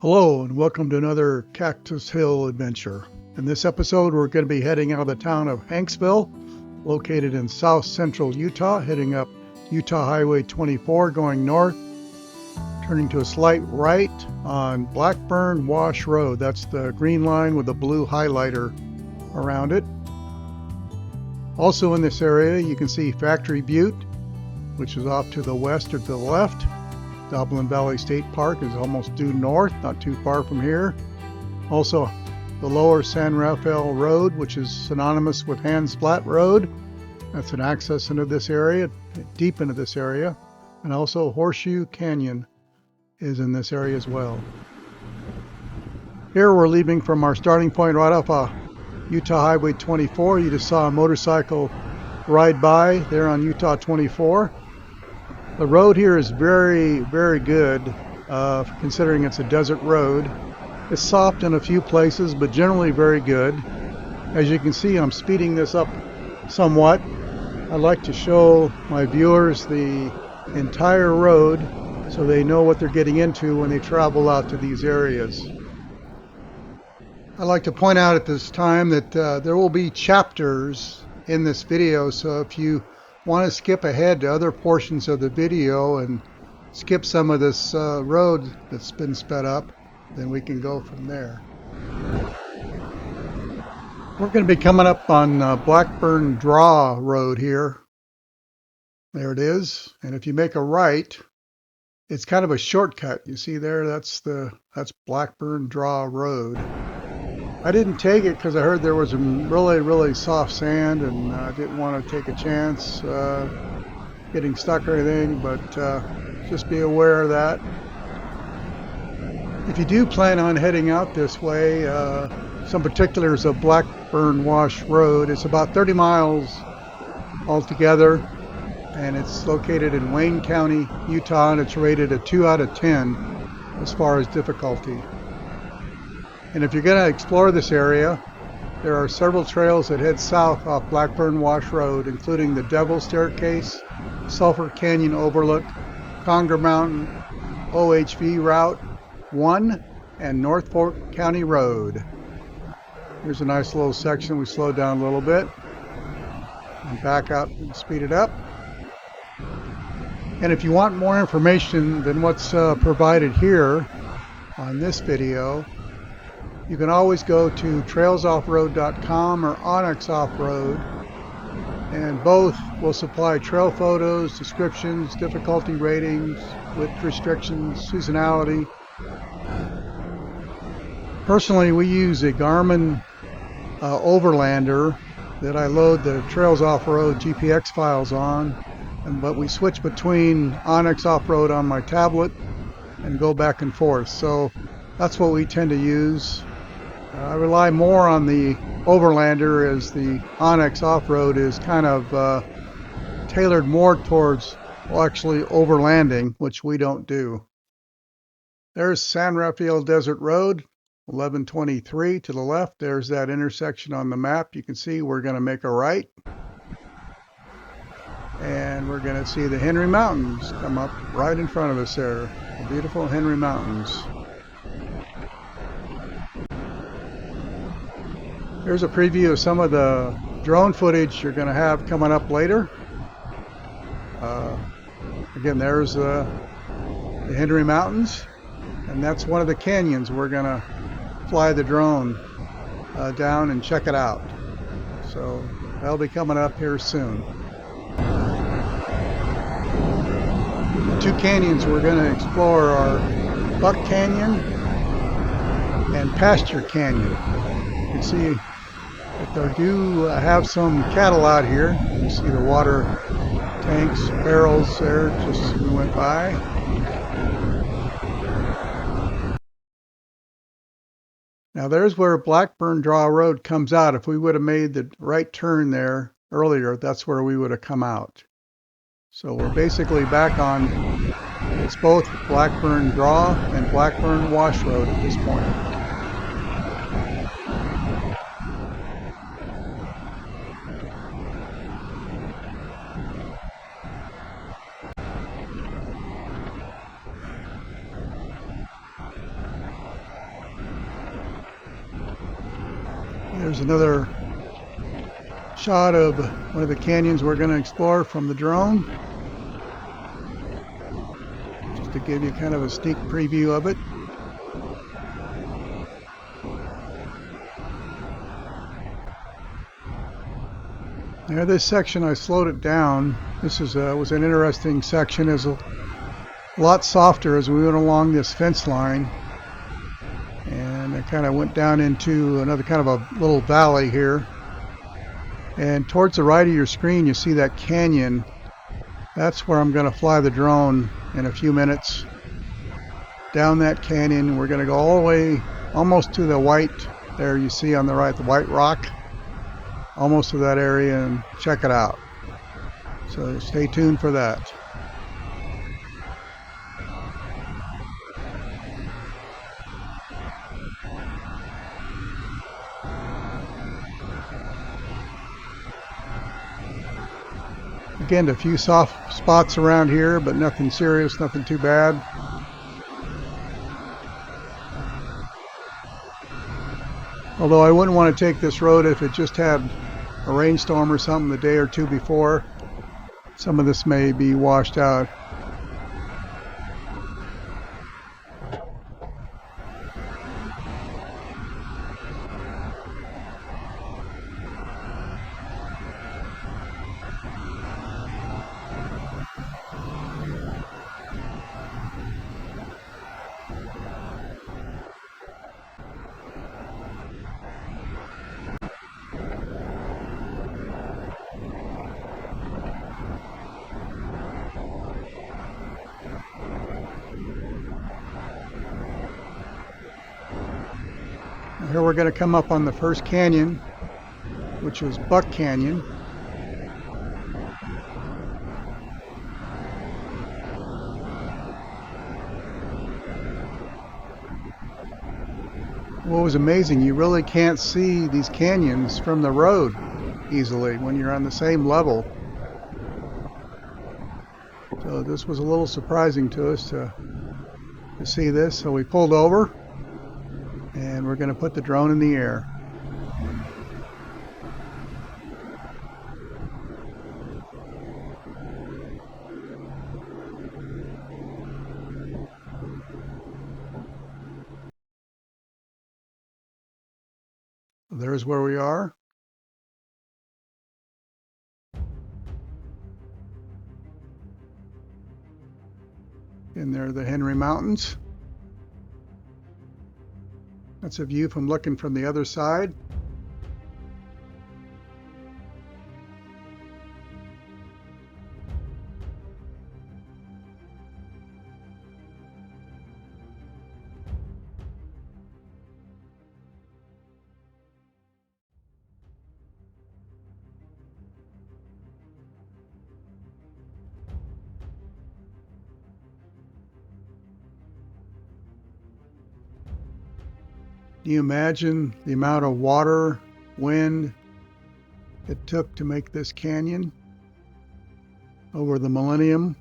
Hello and welcome to another Cactus Hill adventure. In this episode we're going to be heading out of the town of Hanksville, located in south central Utah, heading up Utah Highway 24 going north, turning to a slight right on Blackburn Wash Road. That's the green line with the blue highlighter around it. Also in this area you can see Factory Butte, which is off to the west or to the left. Dublin Valley State Park is almost due north, not too far from here. Also, the lower San Rafael Road, which is synonymous with Hans Flat Road. That's an access into this area, deep into this area. And also Horseshoe Canyon is in this area as well. Here we're leaving from our starting point right off Utah Highway 24. You just saw a motorcycle ride by there on Utah 24. The road here is very good, considering it's a desert road. It's soft in a few places, but generally very good. As you can see, I'm speeding this up somewhat. I'd like to show my viewers the entire road so they know what they're getting into when they travel out to these areas. I'd like to point out at this time that there will be chapters in this video, so if you want to skip ahead to other portions of the video and skip some of this road that's been sped up, then we can go from there. We're going to be coming up on Blackburn Draw Road here. There it is. And if you make a right, it's kind of a shortcut. You see there, that's Blackburn Draw Road. I didn't take it because I heard there was some really soft sand, and I didn't want to take a chance getting stuck or anything, but just be aware of that. If you do plan on heading out this way, some particulars of Blackburn Wash Road. It's about 30 miles altogether, and it's located in Wayne County, Utah, and it's rated a 2 out of 10 as far as difficulty. And if you're going to explore this area, there are several trails that head south off Blackburn Wash Road, including the Devil's Staircase, Sulphur Canyon Overlook, Conger Mountain, OHV Route 1, and North Fork County Road. Here's a nice little section. We slowed down a little bit and back up and speed it up. And if you want more information than what's provided here on this video, you can always go to trailsoffroad.com or Onyx Off-Road, and both will supply trail photos, descriptions, difficulty ratings, width restrictions, seasonality. Personally, we use a Garmin Overlander that I load the Trails Off-Road GPX files on, but we switch between Onyx Off-Road on my tablet and go back and forth. So that's what we tend to use. I rely more on the Overlander, as the Onyx Off-Road is kind of tailored more towards actually overlanding, which we don't do. There's San Rafael Desert Road, 1123 to the left. There's that intersection on the map. You can see we're going to make a right. And we're going to see the Henry Mountains come up right in front of us there. The beautiful Henry Mountains. Here's a preview of some of the drone footage you're going to have coming up later. Again, there's the Henry Mountains, and that's one of the canyons we're going to fly the drone down and check it out. So that'll be coming up here soon. The two canyons we're going to explore are Buck Canyon and Pasture Canyon. You can see that they do have some cattle out here. You see the water tanks, barrels there just as we went by. Now there's where Blackburn Draw Road comes out. If we would have made the right turn there earlier, that's where we would have come out. So we're basically back on, it's both Blackburn Draw and Blackburn Wash Road at this point. There's another shot of one of the canyons we're going to explore from the drone, just to give you kind of a sneak preview of it. Now this section I slowed it down. This was an interesting section. It was a lot softer as we went along this fence line, and I kind of went down into another kind of a little valley here. And towards the right of your screen you see that canyon. That's where I'm going to fly the drone in a few minutes. Down that canyon, we're going to go all the way almost to the white, there you see on the right, the white rock, almost to that area, and check it out. So stay tuned for that. Again, a few soft spots around here, but nothing serious, nothing too bad. Although I wouldn't want to take this road if it just had a rainstorm or something the day or two before. Some of this may be washed out. Here we're going to come up on the first canyon, which is Buck Canyon. What was amazing, you really can't see these canyons from the road easily when you're on the same level. So this was a little surprising to us to see this. So we pulled over, and we're going to put the drone in the air. There's where we are. And there are the Henry Mountains. That's a view from looking from the other side. Can you imagine the amount of water, wind it took to make this canyon over the millennium?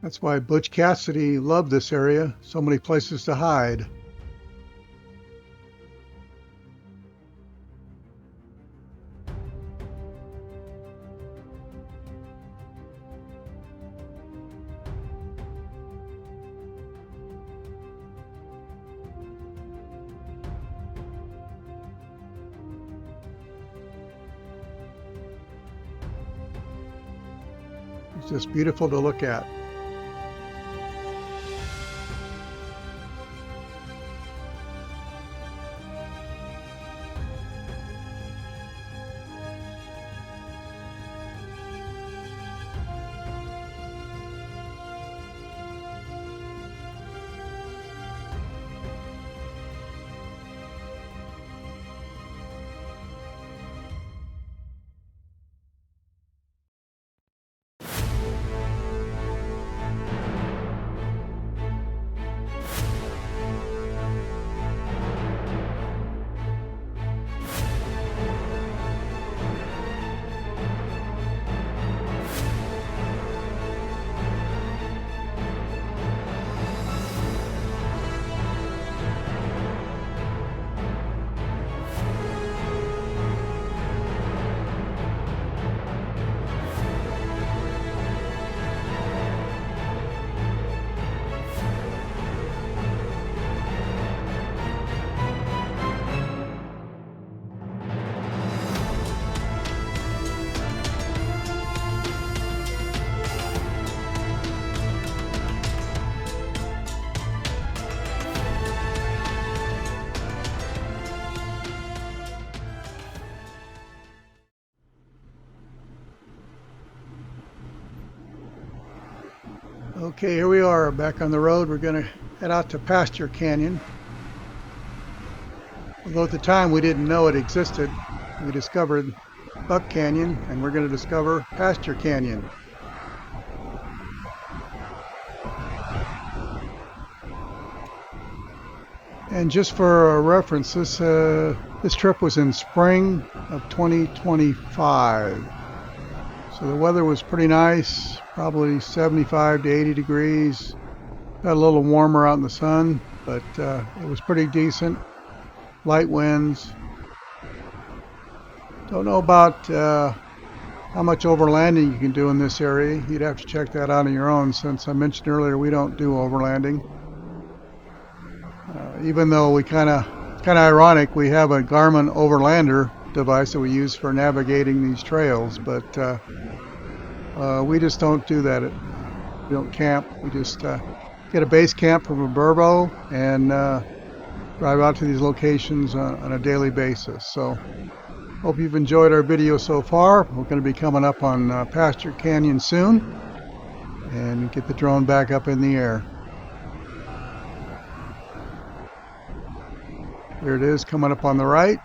That's why Butch Cassidy loved this area. So many places to hide. It's just beautiful to look at. Okay, here we are back on the road. We're going to head out to Pasture Canyon. Although at the time we didn't know it existed, we discovered Buck Canyon, and we're going to discover Pasture Canyon. And just for a reference, this trip was in spring of 2025. So the weather was pretty nice, probably 75 to 80 degrees. Got a little warmer out in the sun, but it was pretty decent. Light winds. Don't know about how much overlanding you can do in this area. You'd have to check that out on your own, since I mentioned earlier we don't do overlanding. Even though it's kind of ironic, we have a Garmin Overlander device that we use for navigating these trails, but we just don't do that. We don't camp. We just get a base camp from a Burbo and drive out to these locations on a daily basis. So hope you've enjoyed our video so far. We're going to be coming up on Pasture Canyon soon and get the drone back up in the air. There it is, coming up on the right.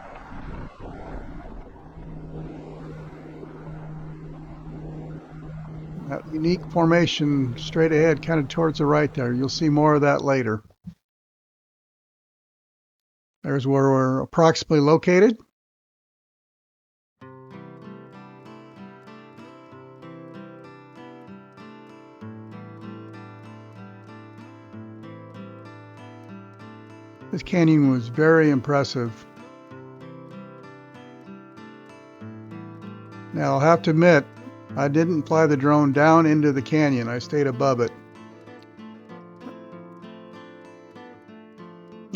That unique formation straight ahead, kind of towards the right there. You'll see more of that later. There's where we're approximately located. This canyon was very impressive. Now, I'll have to admit, I didn't fly the drone down into the canyon. I stayed above it.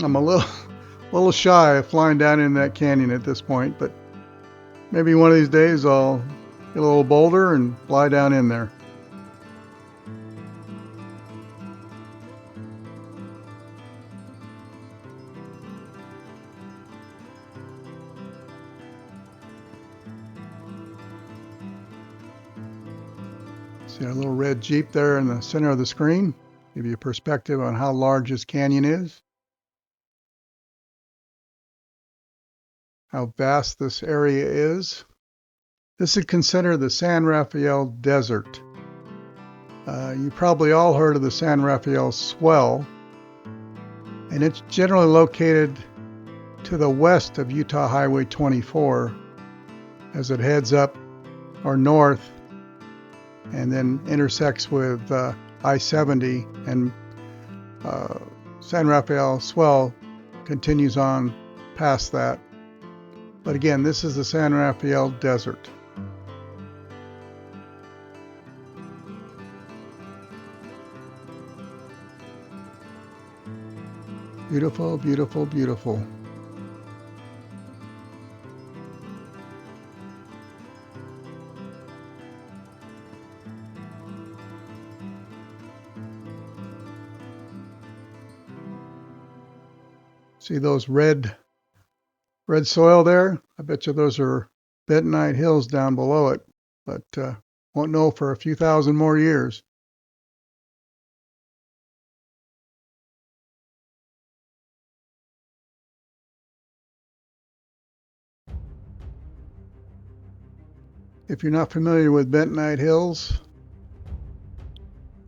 I'm a little shy of flying down in that canyon at this point, but maybe one of these days I'll get a little bolder and fly down in there. See our little red Jeep there in the center of the screen? Give you a perspective on how large this canyon is. How vast this area is. This is considered the San Rafael Desert. You probably all heard of the San Rafael Swell, and it's generally located to the west of Utah Highway 24 as it heads up or north and then intersects with I-70, and San Rafael Swell continues on past that. But again, this is the San Rafael Desert. Beautiful, beautiful, beautiful. See those red soil there? I bet you those are bentonite hills down below it, but won't know for a few thousand more years. If you're not familiar with bentonite hills,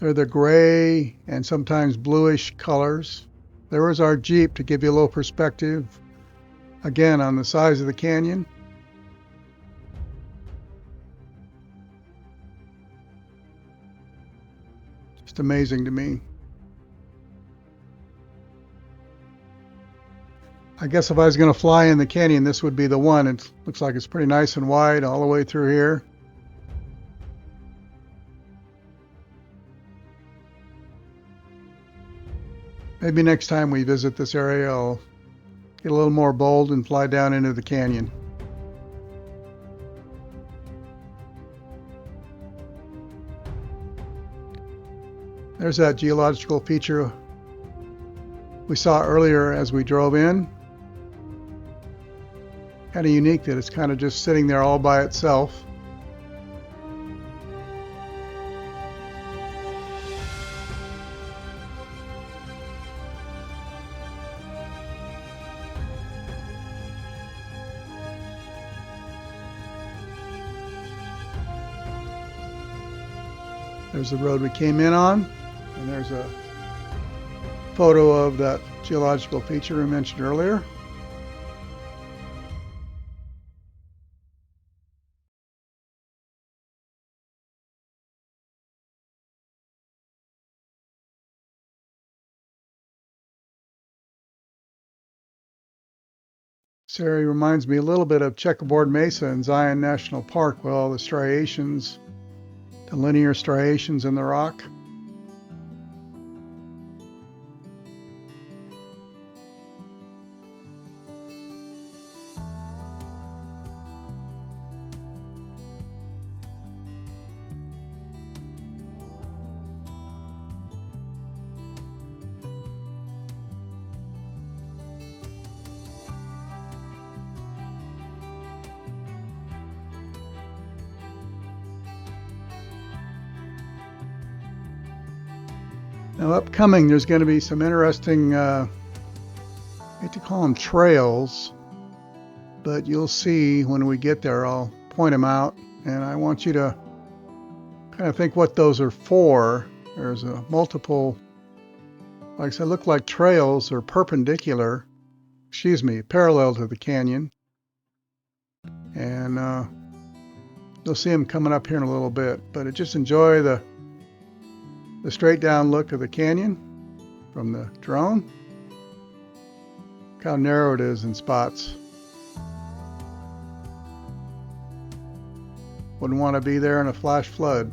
they're the gray and sometimes bluish colors. There was our Jeep to give you a little perspective, again, on the size of the canyon. Just amazing to me. I guess if I was going to fly in the canyon, this would be the one. It looks like it's pretty nice and wide all the way through here. Maybe next time we visit this area, I'll get a little more bold and fly down into the canyon. There's that geological feature we saw earlier as we drove in. Kind of unique that it's kind of just sitting there all by itself. There's the road we came in on, and there's a photo of that geological feature we mentioned earlier. This area reminds me a little bit of Checkerboard Mesa in Zion National Park with all the striations, the linear striations in the rock. Now upcoming, there's going to be some interesting, I hate to call them trails, but you'll see when we get there, I'll point them out, and I want you to kind of think what those are for. There's a multiple, like I said, look like trails. They're parallel to the canyon. And you'll see them coming up here in a little bit, but just enjoy the straight down look of the canyon from the drone. Look how narrow it is in spots. Wouldn't want to be there in a flash flood.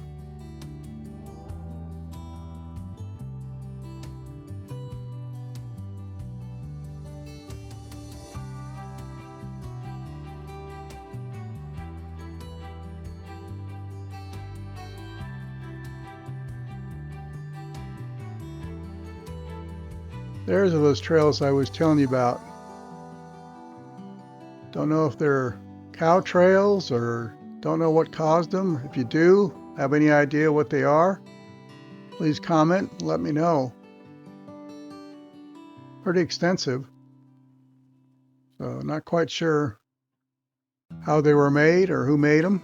There's those trails I was telling you about. Don't know if they're cow trails or don't know what caused them. If you do have any idea what they are, please comment and let me know. Pretty extensive. So not quite sure how they were made or who made them.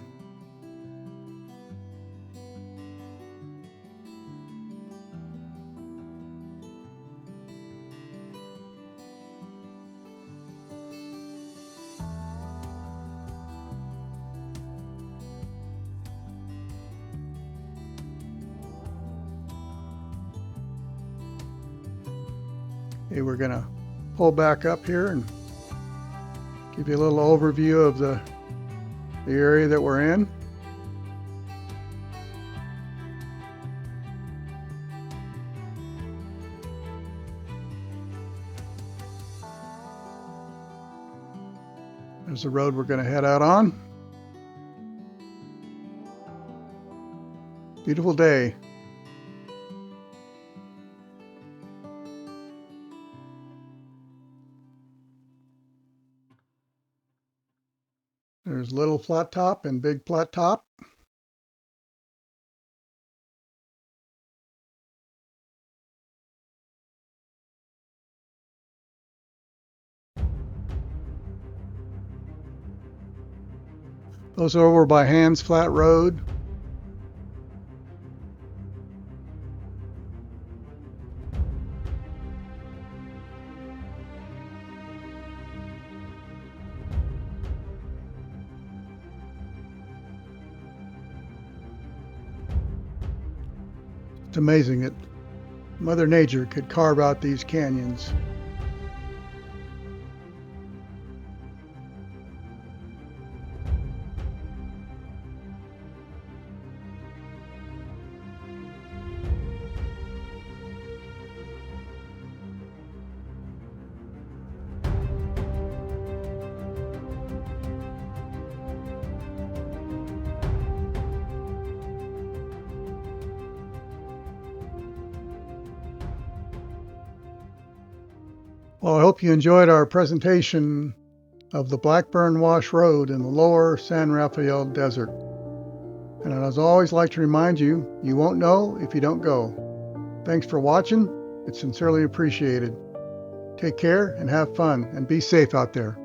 Okay, we're going to pull back up here and give you a little overview of the area that we're in. There's the road we're going to head out on. Beautiful day. There's little flat top and big flat top. Those are over by Hands Flat Road. It's amazing that Mother Nature could carve out these canyons. Well, I hope you enjoyed our presentation of the Blackburn Wash Road in the lower San Rafael Desert. And as I always like to remind you, you won't know if you don't go. Thanks for watching. It's sincerely appreciated. Take care and have fun and be safe out there.